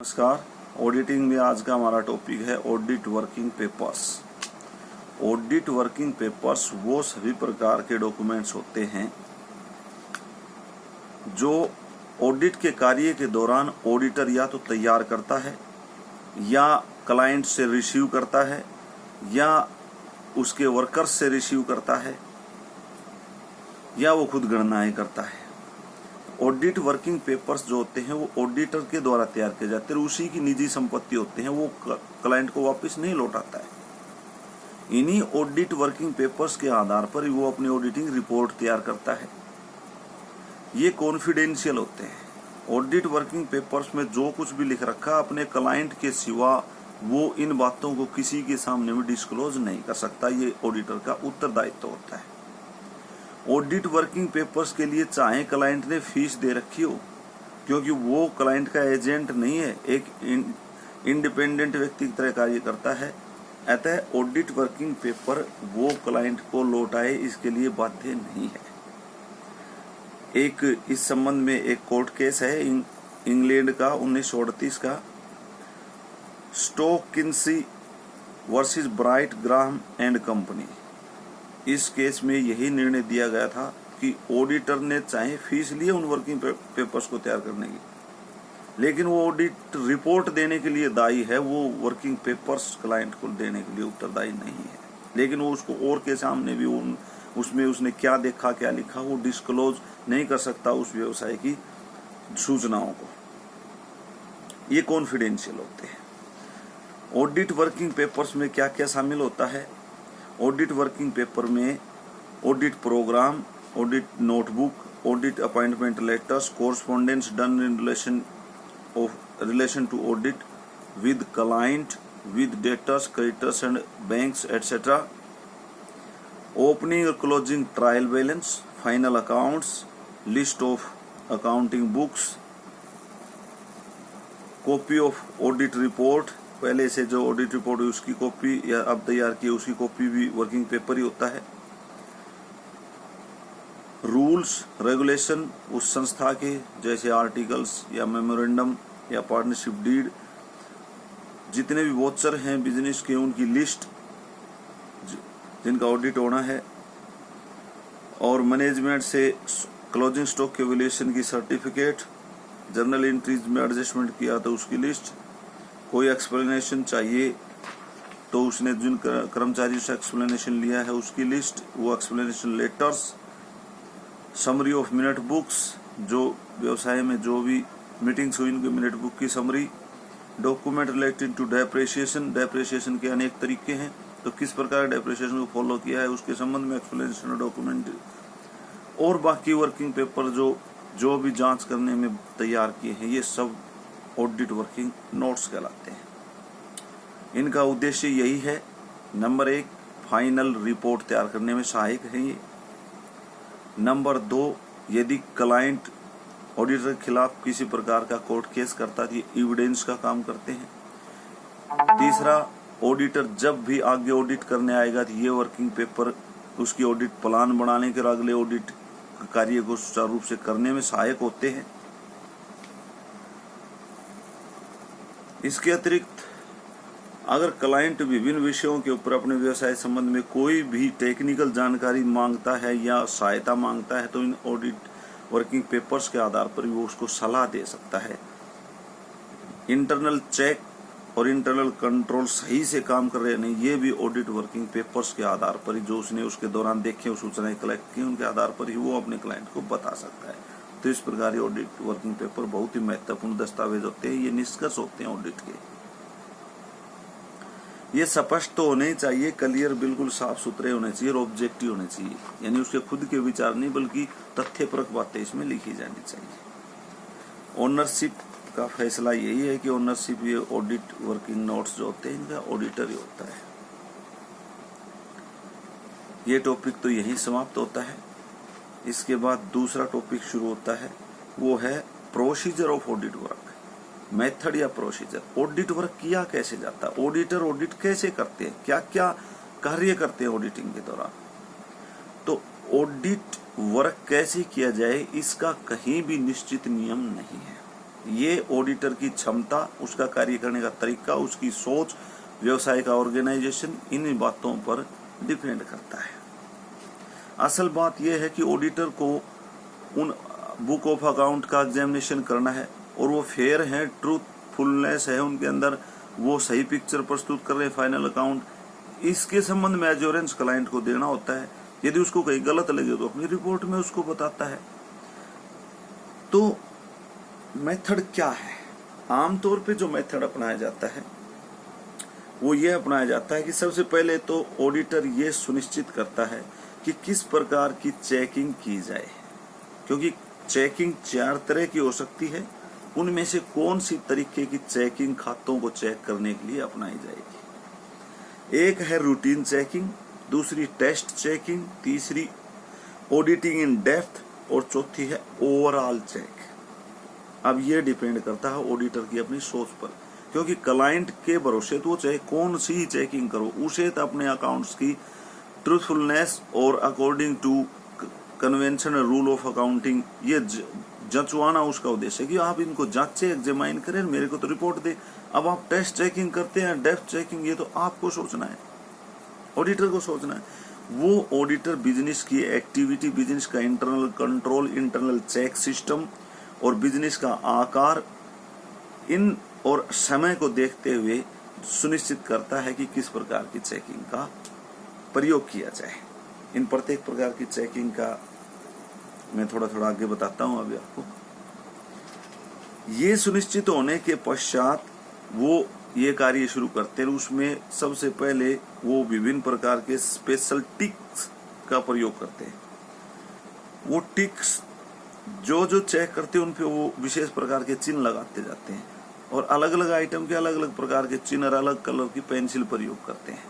नमस्कार। ऑडिटिंग में आज का हमारा टॉपिक है audit working papers. Audit working papers वो सभी प्रकार के डॉक्यूमेंट्स होते हैं जो ऑडिट के कार्य के दौरान ऑडिटर या तो तैयार करता है या क्लाइंट से रिसीव करता है या उसके वर्कर्स से रिसीव करता है या वो खुद गणनाएं करता है। ऑडिट वर्किंग पेपर्स जो होते हैं वो ऑडिटर के द्वारा तैयार किए जाते हैं, उसी की निजी संपत्ति होते हैं, वो क्लाइंट को वापस नहीं लौटाता है। इन्हीं ऑडिट वर्किंग पेपर्स के आधार पर वो अपनी ऑडिटिंग रिपोर्ट तैयार करता है। ये कॉन्फिडेंशियल होते हैं। ऑडिट वर्किंग पेपर्स में जो कुछ भी लिख रखा अपने क्लाइंट के सिवा वो इन बातों को किसी के सामने में डिस्क्लोज नहीं कर सकता। ये ऑडिटर का उत्तरदायित्व होता है। ऑडिट वर्किंग पेपर्स के लिए चाहे क्लाइंट ने फीस दे रखी हो, क्योंकि वो क्लाइंट का एजेंट नहीं है, एक इंडिपेंडेंट व्यक्ति की तरह कार्य करता है। अतः ऑडिट वर्किंग पेपर वो क्लाइंट को लौटाए इसके लिए बाध्य नहीं है। एक इस संबंध में एक कोर्ट केस है इंग्लैंड का 1938 का, स्टोकिंसी versus Bright Graham and company. इस केस में यही निर्णय दिया गया था कि ऑडिटर ने चाहे फीस लिए उन वर्किंग पेपर्स को तैयार करने की, लेकिन वो ऑडिट रिपोर्ट देने के लिए दायी है, वो वर्किंग पेपर्स क्लाइंट को देने के लिए उत्तरदायी नहीं है। लेकिन वो उसको और के सामने भी उसमें उसने क्या देखा क्या लिखा वो डिस्क्लोज नहीं कर सकता उस व्यवसाय की सूचनाओं को। ये कॉन्फिडेंशियल होते हैं। ऑडिट वर्किंग पेपर्स में क्या क्या शामिल होता है? ऑडिट वर्किंग पेपर में audit programme, audit notebook, audit appointment letters, correspondence done in relation to audit with client, with debtors, creditors and banks etcetera, opening और closing trial balance, final accounts, list of accounting books, copy of audit report, पहले से जो audit report है उसकी copy या अब तैयार की उसकी कॉपी भी वर्किंग पेपर ही होता है। रूल्स रेगुलेशन उस संस्था के, जैसे आर्टिकल्स या मेमोरेंडम या पार्टनरशिप डीड, जितने भी वोचर हैं बिजनेस के उनकी लिस्ट जिनका ऑडिट होना है, और मैनेजमेंट से क्लोजिंग स्टॉक के वैल्यूएशन की सर्टिफिकेट, जर्नल एंट्रीज में एडजस्टमेंट किया तो उसकी लिस्ट, कोई एक्सप्लेनेशन चाहिए तो उसने जिन कर्मचारियों से एक्सप्लेनेशन लिया है उसकी लिस्ट, वो explanation letters, summary of minute books, जो व्यवसाय में जो भी मीटिंग्स हुई उनकी मिनट बुक की summary, document related to depreciation, depreciation के अनेक तरीके हैं तो किस प्रकार डेप्रिसिएशन को फॉलो किया है उसके संबंध में एक्सप्लेनेशन डॉक्यूमेंट, और बाकी वर्किंग पेपर जो भी जांच करने में तैयार किए हैं ये सब ऑडिट वर्किंग नोट्स कहलाते हैं। इनका उद्देश्य यही है, नंबर 1 फाइनल रिपोर्ट तैयार करने में सहायक है ये। नंबर 2 यदि क्लाइंट ऑडिटर के खिलाफ किसी प्रकार का कोर्ट केस करता है तो एविडेंस का काम करते हैं। तीसरा, ऑडिटर जब भी आगे ऑडिट करने आएगा तो ये वर्किंग पेपर उसकी ऑडिट प्लान बनाने के और अगले ऑडिट कार्य को सुचारू रूप से करने में सहायक होते हैं। इसके अतिरिक्त अगर क्लाइंट विभिन्न विषयों के ऊपर अपने व्यवसाय संबंध में कोई भी टेक्निकल जानकारी मांगता है या सहायता मांगता है तो इन ऑडिट वर्किंग पेपर्स के आधार पर वो उसको सलाह दे सकता है। इंटरनल चेक और इंटरनल कंट्रोल सही से काम कर रहे हैं नहीं, ये भी ऑडिट वर्किंग पेपर्स के आधार पर ही जो उसने उसके दौरान देखे सूचनाएं कलेक्ट की उनके आधार पर ही वो अपने क्लाइंट को बता सकता है। तो इस प्रकार ये ऑडिट वर्किंग पेपर बहुत ही महत्वपूर्ण दस्तावेज होते हैं। ये निष्कर्ष होते हैं ऑडिट के। ये स्पष्ट तो होने चाहिए, क्लियर, बिल्कुल साफ सुथरे होने चाहिए और ऑब्जेक्टिव होने चाहिए, यानी उसके खुद के विचार नहीं बल्कि तथ्यपरक बातें इसमें लिखी जानी चाहिए। ओनरशिप का फैसला यही है कि ओनरशिप ये ऑडिट वर्किंग नोट्स जो होते हैं इनका ऑडिटर ही होता है। ये टॉपिक तो यही समाप्त होता है। इसके बाद दूसरा टॉपिक शुरू होता है, वो है procedure of audit work, method या प्रोसीजर। ऑडिट वर्क किया कैसे जाता है, ऑडिटर ऑडिट कैसे करते हैं, क्या क्या कार्य करते हैं ऑडिटिंग के दौरान। तो ऑडिट वर्क कैसे किया जाए इसका कहीं भी निश्चित नियम नहीं है। ये ऑडिटर की क्षमता, उसका कार्य करने का तरीका, उसकी सोच, व्यवसाय का ऑर्गेनाइजेशन, इन बातों पर डिपेंड करता है। असल बात यह है कि ऑडिटर को उन बुक ऑफ अकाउंट का एग्जामिनेशन करना है और वो फेयर है, ट्रूथफुलनेस है उनके अंदर, वो सही पिक्चर प्रस्तुत कर रहे हैं फाइनल अकाउंट, इसके संबंध में एश्योरेंस क्लाइंट को देना होता है। यदि उसको कहीं गलत लगे तो अपनी रिपोर्ट में उसको बताता है। तो मेथड क्या है? आमतौर पे जो मेथड अपनाया जाता है वो ये अपनाया जाता है कि सबसे पहले तो ऑडिटर ये सुनिश्चित करता है कि किस प्रकार की चेकिंग की जाए, क्योंकि चेकिंग 4 तरह की हो सकती है। उनमें से कौन सी तरीके की चेकिंग खातों को चेक करने के लिए अपनाई जाएगी? एक है रूटीन चेकिंग, दूसरी टेस्ट चेकिंग, तीसरी ऑडिटिंग इन डेप्थ और चौथी है ओवरऑल चेक। अब ये डिपेंड करता है ऑडिटर की अपनी सोच पर, क्योंकि क्लाइंट के भरोसे तो चाहे कौन सी चेकिंग करो, उसे तो अपने अकाउंट्स की ट्रूथफुलनेस और according to convention rule of accounting ये जंचवाना उसका उद्देश्य है कि आप इनको जांचे, एग्जामाइन करें, मेरे को तो रिपोर्ट दे। अब आप टेस्ट चेकिंग करते हैं, डेप्थ चेकिंग, ये तो आपको सोचना है, ऑडिटर को सोचना है। वो ऑडिटर बिजनेस की एक्टिविटी, बिजनेस का internal control, internal check system और बिजनेस का आकार, इन और समय को देखते हुए सुनिश्चित करता है कि किस प्रकार की चेकिंग का प्रयोग किया जाए। इन प्रत्येक प्रकार की चेकिंग का मैं थोड़ा थोड़ा आगे बताता हूं अभी आपको। ये सुनिश्चित होने के पश्चात वो ये कार्य शुरू करते हैं। उसमें सबसे पहले वो विभिन्न प्रकार के स्पेशल टिक्स का प्रयोग करते हैं। वो टिक्स जो चेक करते हैं उन पे वो विशेष प्रकार के चिन्ह लगाते जाते हैं और अलग अलग आइटम के अलग अलग प्रकार के चिन्ह और अलग कलर की पेंसिल प्रयोग करते हैं,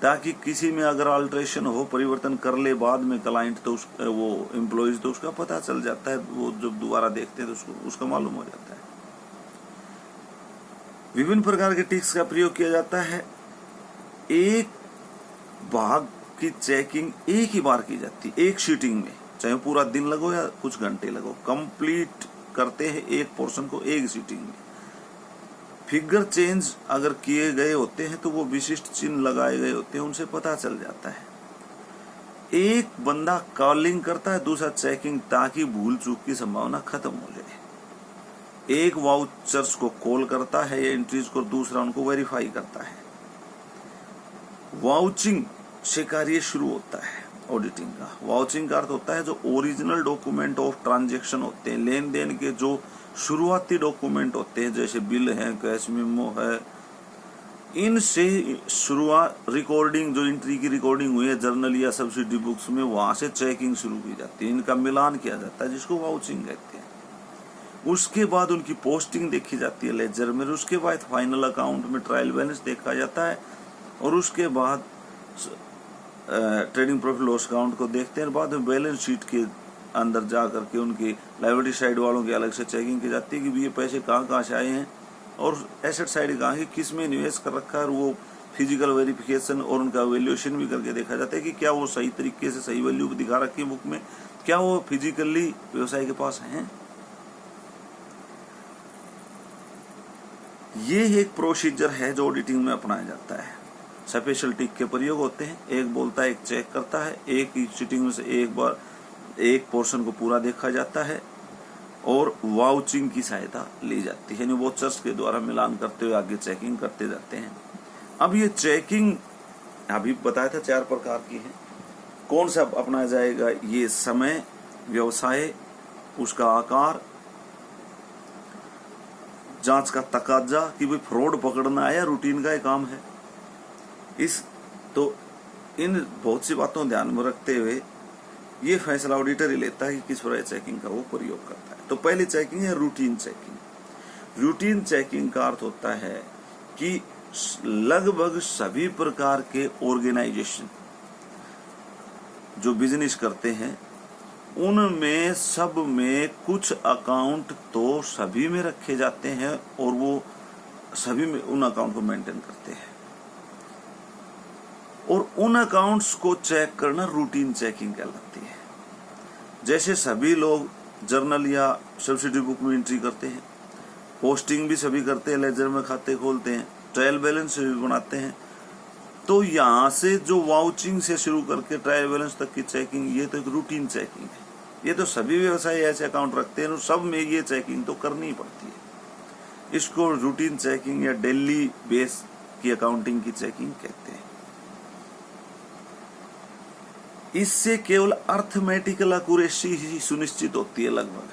ताकि किसी में अगर अल्ट्रेशन हो, परिवर्तन कर ले बाद में क्लाइंट तो वो एम्प्लॉइज तो उसका पता चल जाता है, वो जब दोबारा देखते हैं तो उसका मालूम हो जाता है। विभिन्न प्रकार के टिक्स का प्रयोग किया जाता है। एक भाग की चेकिंग एक ही बार की जाती है, एक सीटिंग में, चाहे पूरा दिन लगो या कुछ घंटे लगो, कंप्लीट करते हैं एक पोर्शन को एक सीटिंग में। फिगर चेंज अगर किए गए होते हैं तो वो विशिष्ट चिन्ह लगाए गए होते हैं, उनसे पता चल जाता है। एक बंदा कॉलिंग करता है, दूसरा चेकिंग, ताकि भूल चूक की संभावना खत्म हो जाए। एक वाउचर्स को कॉल करता है या एंट्रीज को, दूसरा उनको वेरीफाई करता है। वाउचिंग से कार्य शुरू होता है ऑडिटिंग का। वाउचिंग का अर्थ होता है जो ओरिजिनल डॉक्यूमेंट ऑफ ट्रांजैक्शन होते हैं, लेन देन के जो शुरुआती डॉक्यूमेंट होते हैं, जैसे बिल है, कैश मेमो है, इनसे शुरुआत रिकॉर्डिंग, जो एंट्री की रिकॉर्डिंग हुई है जर्नल या सब्सिडी बुक्स में, वहां से चेकिंग शुरू की जाती है, इनका मिलान किया जाता है, जिसको वाउचिंग कहते हैं। उसके बाद उनकी पोस्टिंग देखी जाती है लेजर में, उसके बाद फाइनल अकाउंट में ट्रायल बैलेंस देखा जाता है और उसके बाद ट्रेडिंग प्रॉफिट लॉस अकाउंट को देखते हैं। बाद में बैलेंस शीट के अंदर जा करके उनकी लायबिलिटी साइड वालों की अलग से चेकिंग की जाती है कि ये पैसे कहाँ से आए हैं और एसेट साइड कहाँ की, किस में निवेश कर रखा है, और वो फिजिकल वेरिफिकेशन और उनका वैल्यूएशन भी करके देखा जाता है कि क्या वो सही तरीके से सही वैल्यू दिखा रखी है बुक में, क्या वो फिजिकली व्यवसाय के पास हैं। ये एक प्रोसीजर है जो ऑडिटिंग में अपनाया जाता है। स्पेशल टिक के प्रयोग होते हैं, एक बोलता है, एक चेक करता है, एक ही सीटिंग में से एक बार एक पोर्शन को पूरा देखा जाता है और वाउचिंग की सहायता ली जाती है, यानी वाउचर्स के द्वारा मिलान करते हुए आगे चेकिंग करते जाते हैं। अब ये चेकिंग अभी बताया था 4 प्रकार की है। कौन सा अपनाया जाएगा? ये समय, व्यवसाय, उसका आकार, जांच का तकाजा कि भाई फ्रॉड पकड़ना है या रूटीन का काम है। तो इन बहुत सी बातों ध्यान में रखते हुए ये फैसला ऑडिटर ही लेता है कि किस प्रकार चेकिंग का वो प्रयोग करता है। तो पहली चेकिंग है रूटीन चेकिंग। रूटीन चेकिंग का अर्थ होता है कि लगभग सभी प्रकार के ऑर्गेनाइजेशन जो बिजनेस करते हैं उनमें सब में कुछ अकाउंट तो सभी में रखे जाते हैं और वो सभी में उन अकाउंट को मेंटेन करते हैं और उन अकाउंट्स को चेक करना रूटीन चेकिंग कहलाती है। जैसे सभी लोग जर्नल या सब्सिडी बुक में एंट्री करते हैं, पोस्टिंग भी सभी करते हैं, लेजर में खाते खोलते हैं, ट्रायल बैलेंस भी बनाते हैं। तो यहाँ से जो वाउचिंग से शुरू करके ट्रायल बैलेंस तक की चेकिंग, ये तो एक रूटीन चेकिंग है। ये तो सभी व्यवसायी ऐसे अकाउंट रखते हैं, सब में ये चेकिंग तो करनी ही पड़ती है। इसको रूटीन चेकिंग या डेली बेस की अकाउंटिंग की चेकिंग कहते हैं। इससे केवल अर्थमेटिकल एक्यूरेसी ही सुनिश्चित होती है लगभग,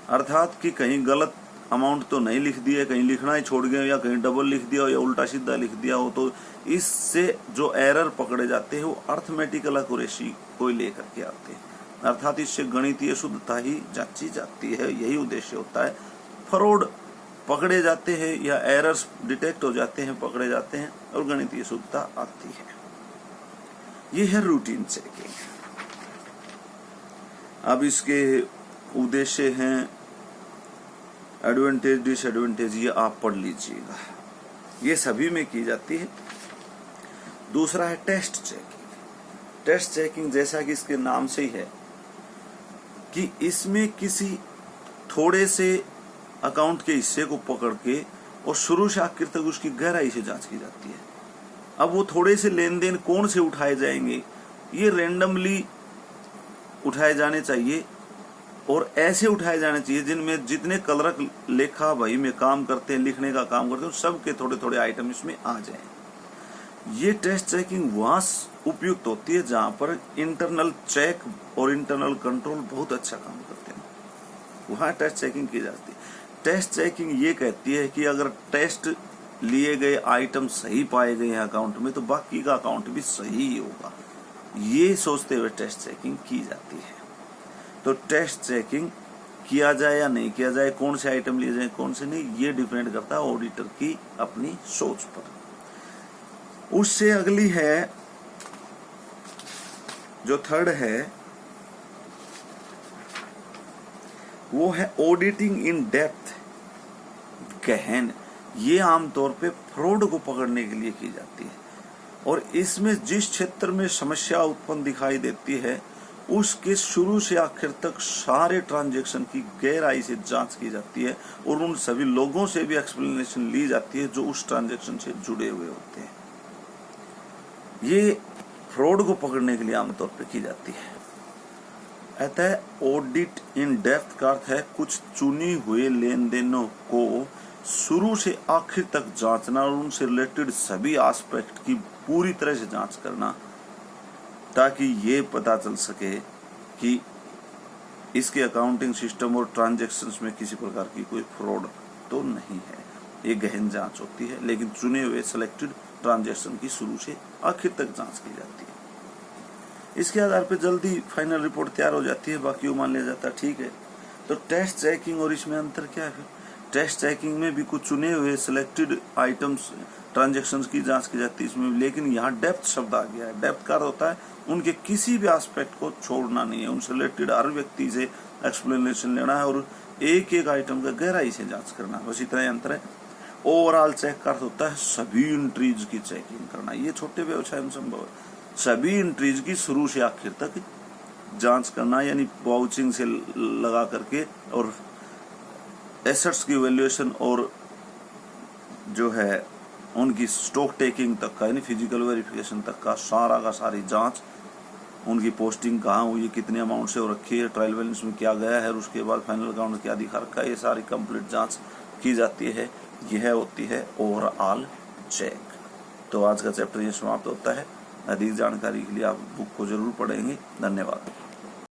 अर्थात कि कहीं गलत अमाउंट तो नहीं लिख दिया, कहीं लिखना ही छोड़ गए, या कहीं डबल लिख दिया हो या उल्टा सीधा लिख दिया हो, तो इससे जो एरर पकड़े जाते हैं वो अर्थमेटिकल एक्यूरेसी को लेकर के आते हैं, अर्थात इससे गणितीय शुद्धता ही जांची जाती है। यही उद्देश्य होता है। फ्रॉड पकड़े जाते हैं या एरर्स डिटेक्ट हो जाते हैं, पकड़े जाते हैं और गणितीय शुद्धता आती है। ये है रूटीन चेकिंग। अब इसके उद्देश्य हैं एडवांटेज, डिसएडवांटेज, ये आप पढ़ लीजिएगा, ये सभी में की जाती है। दूसरा है टेस्ट चेकिंग। टेस्ट चेकिंग जैसा कि इसके नाम से ही है कि इसमें किसी थोड़े से अकाउंट के हिस्से को पकड़ के और शुरू से आखिर तक उसकी गहराई से जांच की जाती है। अब वो थोड़े से लेन देन कौन से उठाए जाएंगे, ये रैंडमली उठाए जाने चाहिए और ऐसे उठाए जाने चाहिए जिनमें जितने कलरक लेखा भाई में काम करते हैं, लिखने का काम करते हैं, सबके थोड़े थोड़े आइटम इसमें आ जाएं। ये टेस्ट चेकिंग वहां उपयुक्त होती है जहां पर इंटरनल चेक और इंटरनल कंट्रोल बहुत अच्छा काम करते हैं, वहां टेस्ट चेकिंग की जाती है। टेस्ट चेकिंग ये कहती है कि अगर टेस्ट लिए गए आइटम सही पाए गए हैं अकाउंट में, तो बाकी का अकाउंट भी सही ही होगा, ये सोचते हुए टेस्ट चेकिंग की जाती है। तो टेस्ट चेकिंग किया जाए या नहीं किया जाए, कौन से आइटम लिए जाए कौन से नहीं, ये डिपेंड करता है ऑडिटर की अपनी सोच पर। उससे अगली है जो थर्ड है वो है ऑडिटिंग इन डेप्थ, गहन। ये आमतौर पे फ्रॉड को पकड़ने के लिए की जाती है और इसमें जिस क्षेत्र में समस्या उत्पन्न दिखाई देती है उसके शुरू से आखिर तक सारे ट्रांजैक्शन की गहराई से जांच की जाती है और उन सभी लोगों से भी एक्सप्लेनेशन ली जाती है जो उस ट्रांजैक्शन से जुड़े हुए होते हैं। ये फ्रॉड को पकड़ने के लिए आमतौर पर की जाती है। अतः ऑडिट इन डेप्थ का अर्थ है कुछ चुनी हुए लेन देनों को शुरू से आखिर तक जांचना और उनसे रिलेटेड सभी एस्पेक्ट की पूरी तरह से जांच करना, ताकि ये पता चल सके कि इसके अकाउंटिंग सिस्टम और ट्रांजैक्शंस में किसी प्रकार की कोई फ्रॉड तो नहीं है। ये गहन जांच होती है, लेकिन चुने हुए सिलेक्टेड ट्रांजैक्शन की शुरू से आखिर तक जांच की जाती है। इसके आधार पर जल्दी फाइनल रिपोर्ट तैयार हो जाती है, बाकी वो मान लिया जाता है ठीक है। तो टेस्ट चेकिंग और इसमें अंतर क्या है? टेस्ट चेकिंग में भी कुछ चुने हुए सिलेक्टेड आइटम्स ट्रांजैक्शंस की जांच की जाती है इसमें, लेकिन यहाँ डेप्थ शब्द आ गया है। डेप्थ का होता है उनके किसी भी एस्पेक्ट को छोड़ना नहीं है, उनसे रिलेटेड हर व्यक्ति से एक्सप्लेनेशन लेना है और एक एक आइटम का गहराई से जांच करना है, बस इतना अंतर है। ओवरऑल चेक का अर्थ होता है सभी एंट्रीज की चेकिंग करना, ये छोटे व्यवसाय में संभव है। सभी एंट्रीज की शुरू से आखिर तक जांच करना, यानी वाउचिंग से लगा करके और एसेट्स की वैल्यूएशन और जो है उनकी स्टॉक टेकिंग तक का, यानी फिजिकल वेरिफिकेशन तक का सारी जांच, उनकी पोस्टिंग कहाँ हुई, कितने अमाउंट से हो रखी है, ट्रायल बैलेंस में क्या गया है और उसके बाद फाइनल अकाउंट में क्या दिखा रखा है, ये सारी कंप्लीट जांच की जाती है। यह होती है ओवरऑल चेक। तो आज का चैप्टर ये समाप्त होता है। अधिक जानकारी के लिए आप बुक को जरूर पढ़ेंगे। धन्यवाद।